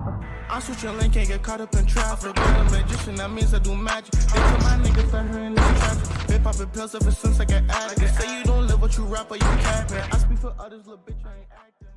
I switch your lane, can't get caught up in traffic. I'm a magician, that means I do magic. They tell my niggas that her in this traffic. They poppin' pills ever since I get addict. They say you don't live what you rap or you capping. I speak for others, little bitch, I ain't acting.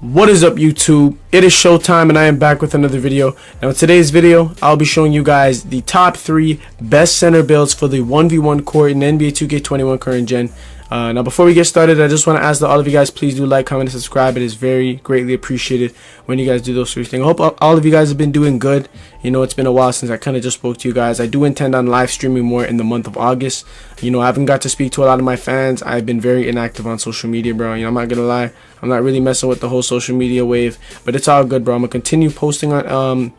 What is up, YouTube? It is showtime and I am back with another video. Now in today's video, I'll be showing you guys the top 3 best center builds for the 1v1 court in NBA 2K21 current gen. Now before we get started, I just want to ask that all of you guys please do like, comment, and subscribe. It is very greatly appreciated when you guys do those 3 things. I hope all of you guys have been doing good. You know, it's been a while since I kind of just spoke to you guys. I do intend on live streaming more in the month of August. You know, I haven't got to speak to a lot of my fans. I've been very inactive on social media, bro. You know, I'm not gonna lie, I'm not really messing with the whole social media wave, but it's all good, bro. I'm gonna continue posting on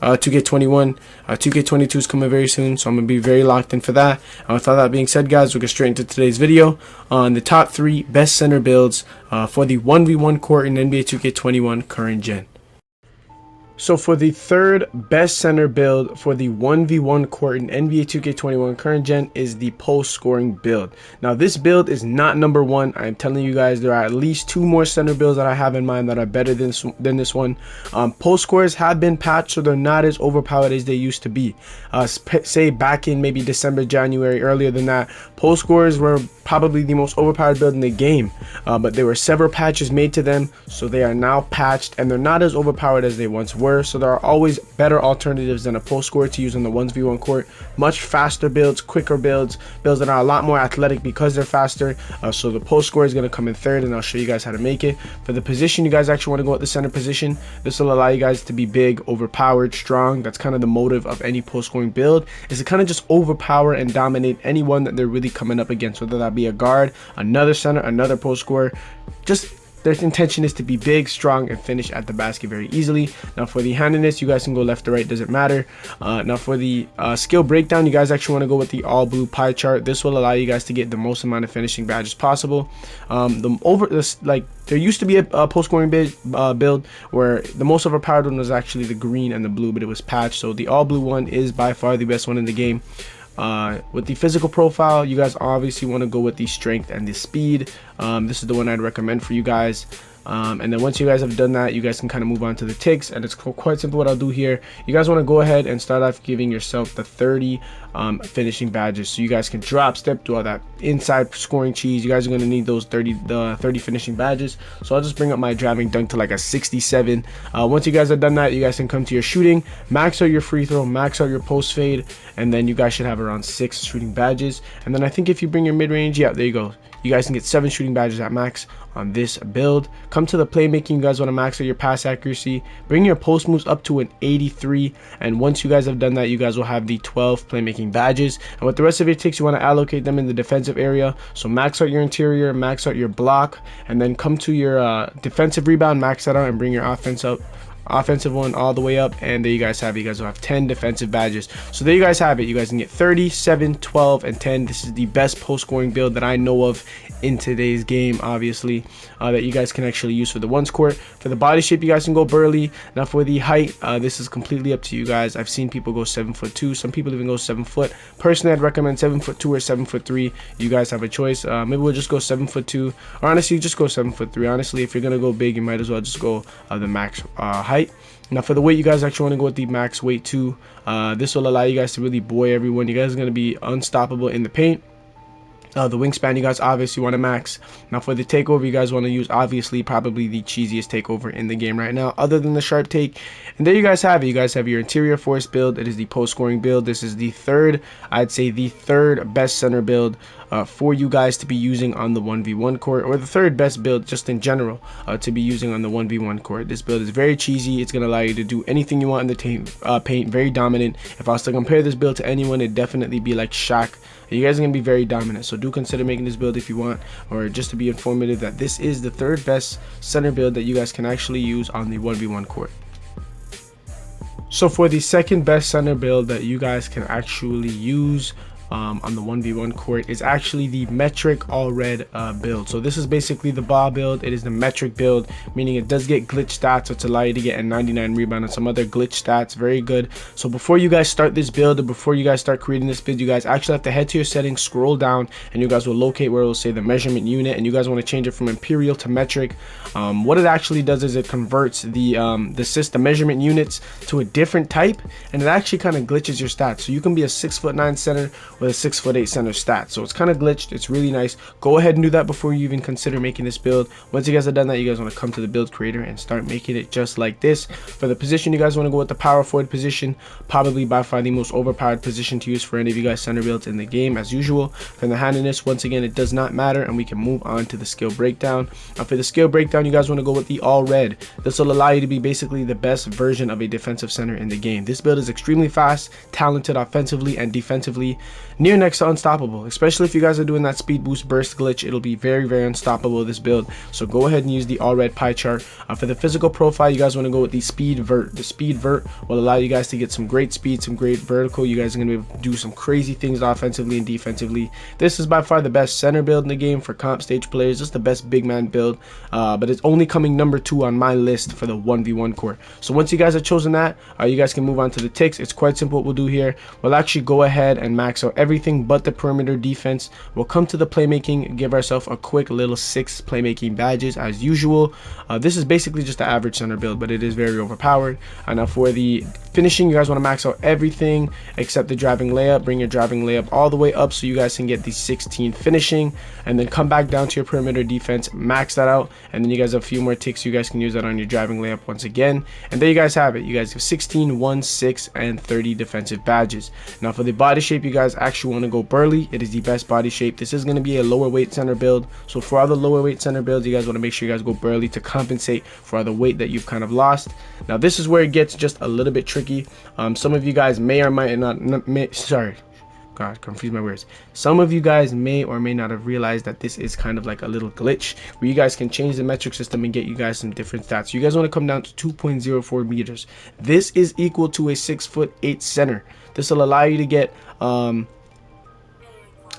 2K21. 2K22 is coming very soon, so I'm gonna be very locked in for that. With all that being said, guys, we'll get straight into today's video on the top 3 best center builds for the 1v1 court in NBA 2K21 current gen. So for the third best center build for the 1v1 court in NBA 2K21 current gen is the post scoring build. Now this build is not number 1. I'm telling you guys, there are at least 2 more center builds that I have in mind that are better than this one. Post scores have been patched, so they're not as overpowered as they used to be. Say back in maybe December, January, earlier than that, post scores were probably the most overpowered build in the game, but there were several patches made to them, so they are now patched and they're not as overpowered as they once were. So there are always better alternatives than a post score to use on the 1v1 court. Much faster builds, quicker builds that are a lot more athletic because they're faster. So the post score is going to come in third, and I'll show you guys how to make it. For the position, you guys actually want to go at the center position. This will allow you guys to be big, overpowered, strong. That's kind of the motive of any post scoring build, is to kind of just overpower and dominate anyone that they're really coming up against, whether that be a guard, another center, another post scorer. Just their intention is to be big, strong, and finish at the basket very easily. Now for the handedness, you guys can go left to right, doesn't matter. Now for the skill breakdown, you guys actually want to go with the all blue pie chart. This will allow you guys to get the most amount of finishing badges possible. There used to be a post scoring build where the most overpowered one was actually the green and the blue, but it was patched. So the all blue one is by far the best one in the game. With the physical profile, you guys obviously want to go with the strength and the speed. This is the one I'd recommend for you guys. And then once you guys have done that, you guys can kind of move on to the ticks, and it's quite simple what I'll do here. You guys want to go ahead and start off giving yourself the 30 finishing badges, so you guys can drop step, do all that inside scoring cheese. You guys are going to need those 30 finishing badges. So I'll just bring up my driving dunk to like a 67. Once you guys have done that, you guys can come to your shooting, max out your free throw, max out your post fade, and then you guys should have around 6 shooting badges. And then I think if you bring your mid-range, yeah, there you go, you guys can get 7 shooting badges at max on this build. Come to the playmaking, you guys want to max out your pass accuracy, bring your post moves up to an 83, and once you guys have done that, you guys will have the 12 playmaking badges. And with the rest of your ticks, you want to allocate them in the defensive area. So max out your interior, max out your block, and then come to your defensive rebound, max that out, and bring your offensive one all the way up, and there you guys have it. You guys will have 10 defensive badges. So there you guys have it. You guys can get 30, 7, 12, and 10. This is the best post scoring build that I know of in today's game, obviously, that you guys can actually use for the ones court. For the body shape, you guys can go burly. Now for the height, this is completely up to you guys. I've seen people go 7'2", some people even go 7 foot. Personally, I'd recommend 7'2" or 7'3". You guys have a choice. Maybe we'll just go 7'2", or honestly just go 7'3". Honestly, if you're gonna go big, you might as well just go the max height. Now for the weight, you guys actually want to go with the max weight too. This will allow you guys to really buoy everyone. You guys are going to be unstoppable in the paint. The wingspan, you guys obviously want to max. Now for the takeover, you guys want to use obviously probably the cheesiest takeover in the game right now, other than the sharp take. And there you guys have it. You guys have your interior force build. It is the post scoring build. This is the third, I'd say the third best center build for you guys to be using on the 1v1 court, or the third best build just in general to be using on the 1v1 court. This build is very cheesy. It's going to allow you to do anything you want in the paint. Very dominant. If I was to compare this build to anyone, it'd definitely be like Shaq. You guys are going to be very dominant, so do consider making this build if you want, or just to be informative that this is the third best center build that you guys can actually use on the 1v1 court. So for the second best center build that you guys can actually use on the 1v1 court is actually the metric all red build. So this is basically the ball build. It is the metric build, meaning it does get glitch stats, which allow you to get a 99 rebound and some other glitch stats. Very good. So before you guys start this build, or before you guys start creating this build, you guys actually have to head to your settings, scroll down, and you guys will locate where it will say the measurement unit, and you guys want to change it from imperial to metric. What it actually does is it converts the system measurement units to a different type, and it actually kind of glitches your stats. So you can be a 6'9" center with a 6'8" center stat. So it's kind of glitched. It's really nice. Go ahead and do that before you even consider making this build. Once you guys have done that, you guys want to come to the build creator and start making it just like this. For the position, you guys want to go with the power forward position, probably by far the most overpowered position to use for any of you guys center builds in the game, as usual. For the handedness, once again, it does not matter, and we can move on to the skill breakdown. For the skill breakdown, you guys want to go with the all red. This will allow you to be basically the best version of a defensive center in the game. This build is extremely fast, talented offensively and defensively, near next to unstoppable. Especially if you guys are doing that speed boost burst glitch, it'll be very, very unstoppable, this build. So go ahead and use the all red pie chart. For the physical profile, you guys want to go with the speed vert. The speed vert will allow you guys to get some great speed, some great vertical. You guys are going to be able to do some crazy things offensively and defensively. This is by far the best center build in the game for comp stage players. Just the best big man build, but it's only coming number 2 on my list for the 1v1 core. So once you guys have chosen that, you guys can move on to the ticks. It's quite simple what we'll do here. We'll actually go ahead and max out everything but the perimeter defense. We'll come to the playmaking, give ourselves a quick little 6 playmaking badges as usual. This is basically just the average center build, but it is very overpowered. Now for the finishing, you guys want to max out everything except the driving layup. Bring your driving layup all the way up so you guys can get the 16 finishing, and then come back down to your perimeter defense, max that out, and then you guys have a few more ticks. You guys can use that on your driving layup once again, and there you guys have it. You guys have 16, 1, 6, and 30 defensive badges. Now for the body shape, you guys actually want to go burly. It is the best body shape. This is going to be a lower weight center build, so for all the lower weight center builds, you guys want to make sure you guys go burly to compensate for all the weight that you've kind of lost. Now this is where it gets just a little bit tricky. Some of you guys may or might not, God, confuse my words. Some of you guys may or may not have realized that this is kind of like a little glitch where you guys can change the metric system and get you guys some different stats. You guys want to come down to 2.04 meters. This is equal to a 6'8" center. This will allow you to get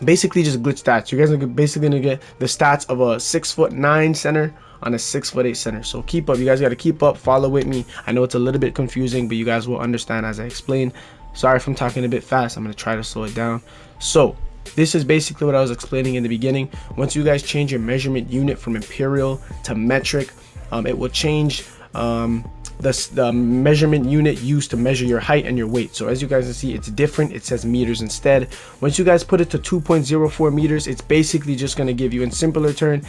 basically just glitch stats. You guys are basically gonna get the stats of a 6'9" center on a 6'8" center. So keep up. You guys got to keep up. Follow with me. I know it's a little bit confusing, but you guys will understand as I explain. Sorry if I'm talking a bit fast. I'm going to try to slow it down. So this is basically what I was explaining in the beginning. Once you guys change your measurement unit from imperial to metric, it will change the measurement unit used to measure your height and your weight. So as you guys can see, it's different. It says meters instead. Once you guys put it to 2.04 meters, it's basically just going to give you, in simpler terms,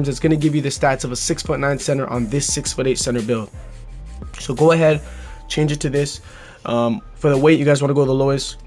it's going to give you the stats of a 6'9" center on this 6'8" center build. So go ahead, change it to this. For the weight, you guys want to go the lowest.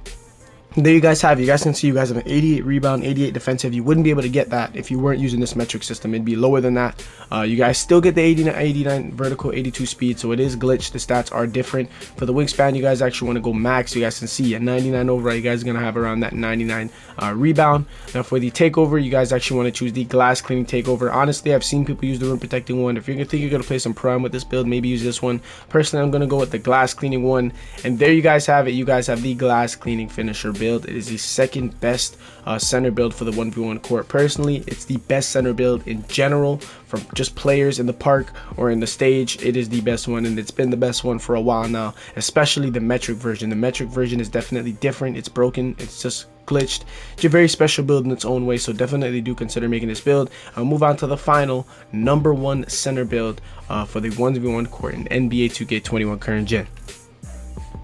There you guys have it. You guys can see you guys have an 88 rebound, 88 defensive. You wouldn't be able to get that if you weren't using this metric system. It'd be lower than that. You guys still get the 89 vertical, 82 speed, so it is glitched. The stats are different. For the wingspan, you guys actually want to go max. You guys can see a 99 overall. You guys are gonna have around that 99 rebound. Now for the takeover, you guys actually want to choose the glass cleaning takeover. Honestly, I've seen people use the rim protecting one. If you're gonna think you're gonna play some prime with this build, maybe use this one. Personally, I'm gonna go with the glass cleaning one, and there you guys have it. You guys have the glass cleaning finisher build. It is the second best center build for the 1v1 court. Personally, it's the best center build in general from just players in the park or in the stage. It is the best one, and it's been the best one for a while now, especially the metric version. The metric version is definitely different. It's broken. It's just glitched. It's a very special build in its own way, so definitely do consider making this build. I'll move on to the final #1 center build for the 1v1 court in NBA 2K21 current gen.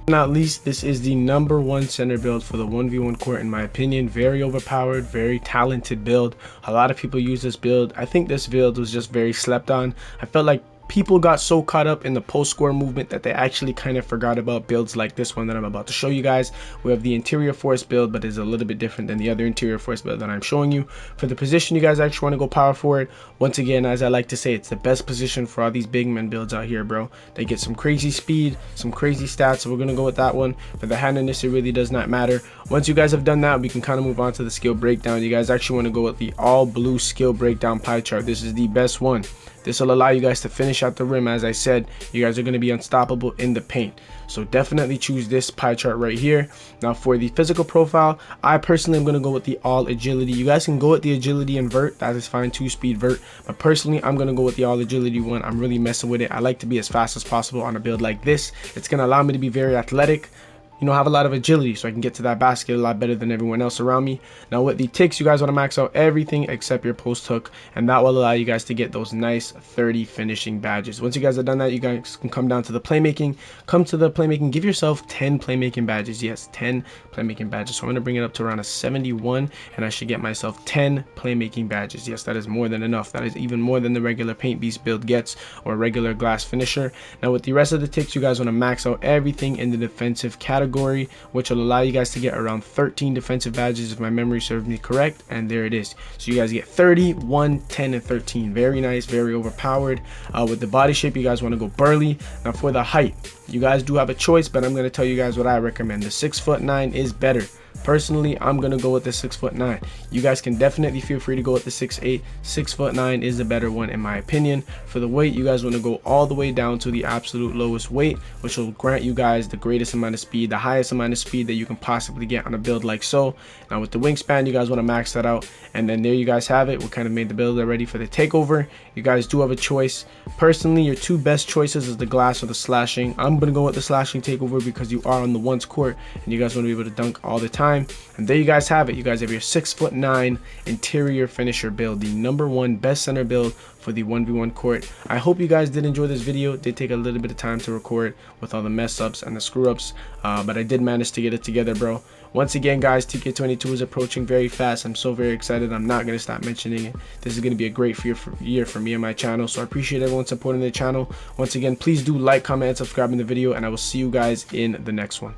Not least, this is the #1 center build for the 1v1 court in my opinion. Very overpowered, very talented build. A lot of people use this build. I think this build was just very slept on. I felt like people got so caught up in the post-score movement that they actually kind of forgot about builds like this one that I'm about to show you guys. We have the interior force build, but it's a little bit different than the other interior force build that I'm showing you. For the position, you guys actually want to go power forward. Once again, as I like to say, it's the best position for all these big men builds out here, bro. They get some crazy speed, some crazy stats, so we're going to go with that one. For the handedness, it really does not matter. Once you guys have done that, we can kind of move on to the skill breakdown. You guys actually want to go with the all blue skill breakdown pie chart. This is the best one. This will allow you guys to finish at the rim. As I said, you guys are going to be unstoppable in the paint. So definitely choose this pie chart right here. Now for the physical profile, I personally am going to go with the all agility. You guys can go with the agility and vert, that is fine, 2-speed vert, but personally I'm going to go with the all agility one. I'm really messing with it. I like to be as fast as possible on a build like this. It's going to allow me to be very athletic, you know, have a lot of agility, so I can get to that basket a lot better than everyone else around me. Now with the ticks, you guys want to max out everything except your post hook, and that will allow you guys to get those nice 30 finishing badges. Once you guys have done that, you guys can come down to the playmaking. Come to the playmaking, give yourself 10 playmaking badges. Yes, 10 playmaking badges. So I'm going to bring it up to around a 71, and I should get myself 10 playmaking badges. Yes, that is more than enough. That is even more than the regular paint beast build gets, or regular glass finisher. Now with the rest of the ticks, you guys want to max out everything in the defensive category, which will allow you guys to get around 13 defensive badges if my memory serves me correct, and there it is. So you guys get 30, 1, 10, and 13. Very nice, very overpowered. With the body shape, you guys want to go burly. Now for the height, you guys do have a choice, but I'm going to tell you guys what I recommend. The 6'9" is better. Personally, I'm gonna go with the 6'9". You guys can definitely feel free to go with the 6'8". 6'9" is the better one in my opinion. For the weight, you guys want to go all the way down to the absolute lowest weight, which will grant you guys the greatest amount of speed, the highest amount of speed that you can possibly get on a build like so. Now with the wingspan, you guys want to max that out, and then there you guys have it. We kind of made the build already for the takeover. You guys do have a choice. Personally, your two best choices is the glass or the slashing. I'm gonna go with the slashing takeover because you are on the ones court and you guys want to be able to dunk all the time. And there you guys have it. You guys have your 6'9" interior finisher build, the #1 best center build for the 1v1 court. I hope you guys did enjoy this video. It did take a little bit of time to record with all the mess ups and the screw ups, but I did manage to get it together, bro. Once again, guys, TK22 is approaching very fast. I'm so very excited. I'm not going to stop mentioning it. This is going to be a great year for me and my channel, so I appreciate everyone supporting the channel. Once again, please do like, comment, and subscribe in the video, and I will see you guys in the next one.